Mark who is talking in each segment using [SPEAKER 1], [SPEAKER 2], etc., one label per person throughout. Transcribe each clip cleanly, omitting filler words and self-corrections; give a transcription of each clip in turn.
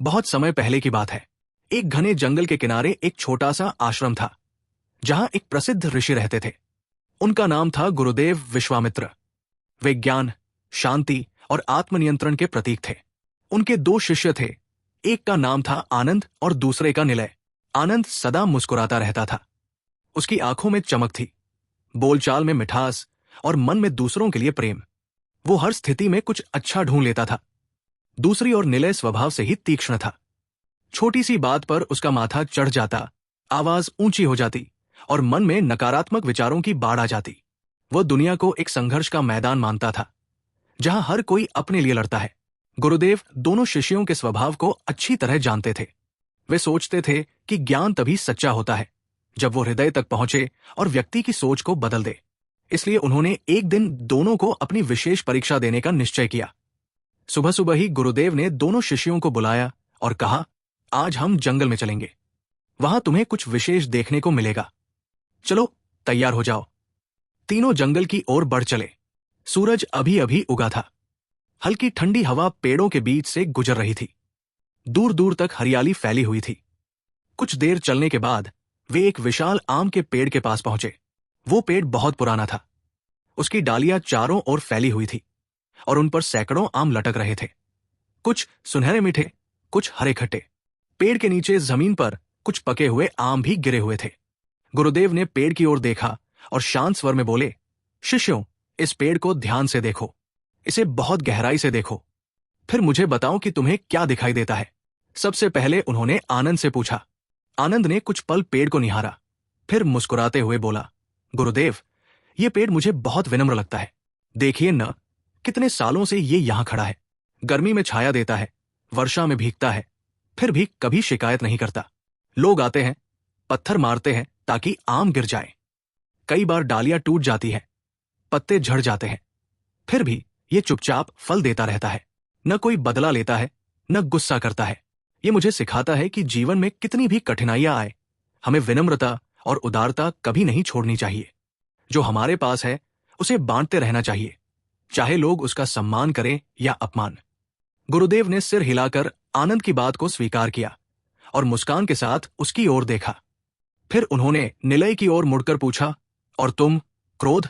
[SPEAKER 1] बहुत समय पहले की बात है। एक घने जंगल के किनारे एक छोटा सा आश्रम था, जहां एक प्रसिद्ध ऋषि रहते थे। उनका नाम था गुरुदेव विश्वामित्र। वे ज्ञान, शांति और आत्मनियंत्रण के प्रतीक थे। उनके दो शिष्य थे। एक का नाम था आनंद और दूसरे का निलय। आनंद सदा मुस्कुराता रहता था। उसकी आंखों में चमक थी, बोलचाल में मिठास और मन में दूसरों के लिए प्रेम। वो हर स्थिति में कुछ अच्छा ढूंढ लेता था। दूसरी ओर निलय स्वभाव से ही तीक्ष्ण था। छोटी सी बात पर उसका माथा चढ़ जाता, आवाज ऊंची हो जाती और मन में नकारात्मक विचारों की बाढ़ आ जाती। वह दुनिया को एक संघर्ष का मैदान मानता था, जहां हर कोई अपने लिए लड़ता है। गुरुदेव दोनों शिष्यों के स्वभाव को अच्छी तरह जानते थे। वे सोचते थे कि ज्ञान तभी सच्चा होता है जब वो हृदय तक पहुंचे और व्यक्ति की सोच को बदल दे। इसलिए उन्होंने एक दिन दोनों को अपनी विशेष परीक्षा देने का निश्चय किया। सुबह सुबह ही गुरुदेव ने दोनों शिष्यों को बुलाया और कहा, आज हम जंगल में चलेंगे। वहां तुम्हें कुछ विशेष देखने को मिलेगा। चलो, तैयार हो जाओ। तीनों जंगल की ओर बढ़ चले। सूरज अभी अभी उगा था। हल्की ठंडी हवा पेड़ों के बीच से गुजर रही थी। दूर दूर तक हरियाली फैली हुई थी। कुछ देर चलने के बाद वे एक विशाल आम के पेड़ के पास पहुंचे। वो पेड़ बहुत पुराना था। उसकी डालियां चारों ओर फैली हुई थी और उन पर सैकड़ों आम लटक रहे थे। कुछ सुनहरे मीठे, कुछ हरे खट्टे। पेड़ के नीचे जमीन पर कुछ पके हुए आम भी गिरे हुए थे। गुरुदेव ने पेड़ की ओर देखा और शांत स्वर में बोले, शिष्यों, इस पेड़ को ध्यान से देखो। इसे बहुत गहराई से देखो। फिर मुझे बताओ कि तुम्हें क्या दिखाई देता है। सबसे पहले उन्होंने आनंद से पूछा। आनंद ने कुछ पल पेड़ को निहारा, फिर मुस्कुराते हुए बोला, गुरुदेव, ये पेड़ मुझे बहुत विनम्र लगता है। देखिए न, कितने सालों से ये यहां खड़ा है। गर्मी में छाया देता है, वर्षा में भीगता है, फिर भी कभी शिकायत नहीं करता। लोग आते हैं, पत्थर मारते हैं ताकि आम गिर जाए। कई बार डालियां टूट जाती है, पत्ते झड़ जाते हैं, फिर भी ये चुपचाप फल देता रहता है। न कोई बदला लेता है, न गुस्सा करता है। ये मुझे सिखाता है कि जीवन में कितनी भी कठिनाइयां आए, हमें विनम्रता और उदारता कभी नहीं छोड़नी चाहिए। जो हमारे पास है उसे बांटते रहना चाहिए, चाहे लोग उसका सम्मान करें या अपमान। गुरुदेव ने सिर हिलाकर आनंद की बात को स्वीकार किया और मुस्कान के साथ उसकी ओर देखा। फिर उन्होंने निलय की ओर मुड़कर पूछा, और तुम, क्रोध,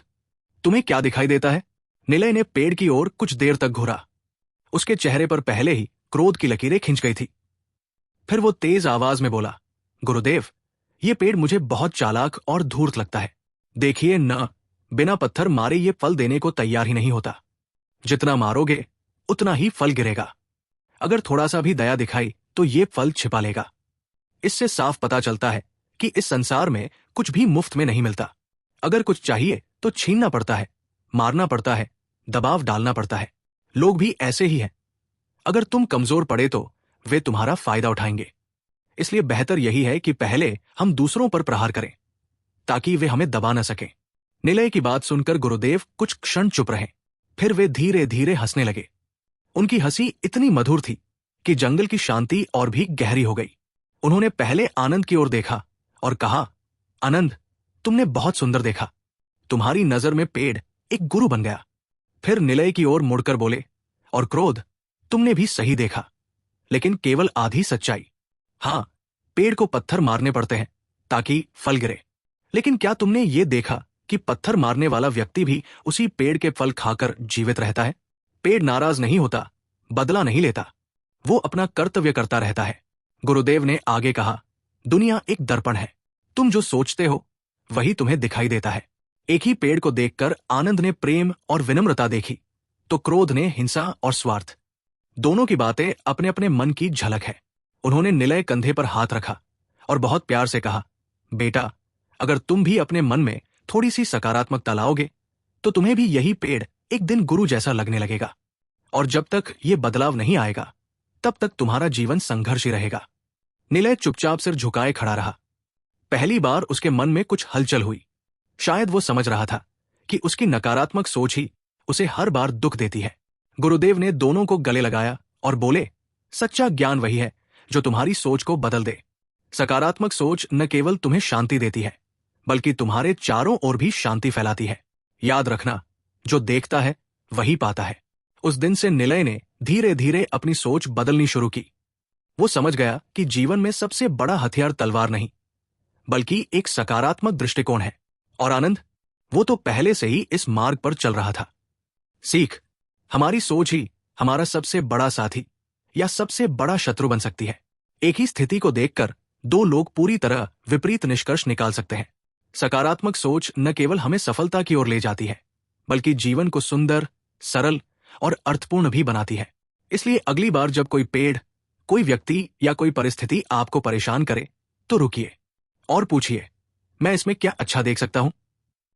[SPEAKER 1] तुम्हें क्या दिखाई देता है? निलय ने पेड़ की ओर कुछ देर तक घूरा। उसके चेहरे पर पहले ही क्रोध की लकीरें खिंच गई थी। फिर वो तेज आवाज में बोला, गुरुदेव, ये पेड़ मुझे बहुत चालाक और धूर्त लगता है। देखिए न, बिना पत्थर मारे ये फल देने को तैयार ही नहीं होता। जितना मारोगे उतना ही फल गिरेगा। अगर थोड़ा सा भी दया दिखाई तो ये फल छिपा लेगा। इससे साफ पता चलता है कि इस संसार में कुछ भी मुफ्त में नहीं मिलता। अगर कुछ चाहिए तो छीनना पड़ता है, मारना पड़ता है, दबाव डालना पड़ता है। लोग भी ऐसे ही हैं। अगर तुम कमजोर पड़े तो वे तुम्हारा फायदा उठाएंगे। इसलिए बेहतर यही है कि पहले हम दूसरों पर प्रहार करें ताकि वे हमें दबा न सकें। निलय की बात सुनकर गुरुदेव कुछ क्षण चुप रहे, फिर वे धीरे धीरे हंसने लगे। उनकी हंसी इतनी मधुर थी कि जंगल की शांति और भी गहरी हो गई। उन्होंने पहले आनंद की ओर देखा और कहा, आनंद, तुमने बहुत सुंदर देखा। तुम्हारी नजर में पेड़ एक गुरु बन गया। फिर निलय की ओर मुड़कर बोले, और क्रोध, तुमने भी सही देखा, लेकिन केवल आधी सच्चाई। हां, पेड़ को पत्थर मारने पड़ते हैं ताकि फल गिरे, लेकिन क्या तुमने ये देखा कि पत्थर मारने वाला व्यक्ति भी उसी पेड़ के फल खाकर जीवित रहता है? पेड़ नाराज नहीं होता, बदला नहीं लेता, वो अपना कर्तव्य करता रहता है। गुरुदेव ने आगे कहा, दुनिया एक दर्पण है। तुम जो सोचते हो वही तुम्हें दिखाई देता है। एक ही पेड़ को देखकर आनंद ने प्रेम और विनम्रता देखी, तो क्रोध ने हिंसा और स्वार्थ। दोनों की बातें अपने अपने मन की झलक है। उन्होंने निलय कंधे पर हाथ रखा और बहुत प्यार से कहा, बेटा, अगर तुम भी अपने मन में थोड़ी सी सकारात्मकता लाओगे तो तुम्हें भी यही पेड़ एक दिन गुरु जैसा लगने लगेगा। और जब तक ये बदलाव नहीं आएगा तब तक तुम्हारा जीवन संघर्ष ही रहेगा। निलय चुपचाप सिर झुकाए खड़ा रहा। पहली बार उसके मन में कुछ हलचल हुई। शायद वो समझ रहा था कि उसकी नकारात्मक सोच ही उसे हर बार दुख देती है। गुरुदेव ने दोनों को गले लगाया और बोले, सच्चा ज्ञान वही है जो तुम्हारी सोच को बदल दे। सकारात्मक सोच न केवल तुम्हें शांति देती है, बल्कि तुम्हारे चारों ओर भी शांति फैलाती है। याद रखना, जो देखता है वही पाता है। उस दिन से निलय ने धीरे धीरे अपनी सोच बदलनी शुरू की। वो समझ गया कि जीवन में सबसे बड़ा हथियार तलवार नहीं, बल्कि एक सकारात्मक दृष्टिकोण है। और आनंद, वो तो पहले से ही इस मार्ग पर चल रहा था। सीख, हमारी सोच ही हमारा सबसे बड़ा साथी या सबसे बड़ा शत्रु बन सकती है। एक ही स्थिति को देखकर दो लोग पूरी तरह विपरीत निष्कर्ष निकाल सकते हैं। सकारात्मक सोच न केवल हमें सफलता की ओर ले जाती है, बल्कि जीवन को सुंदर, सरल और अर्थपूर्ण भी बनाती है। इसलिए अगली बार जब कोई पेड़, कोई व्यक्ति या कोई परिस्थिति आपको परेशान करे, तो रुकिए और पूछिए, मैं इसमें क्या अच्छा देख सकता हूं?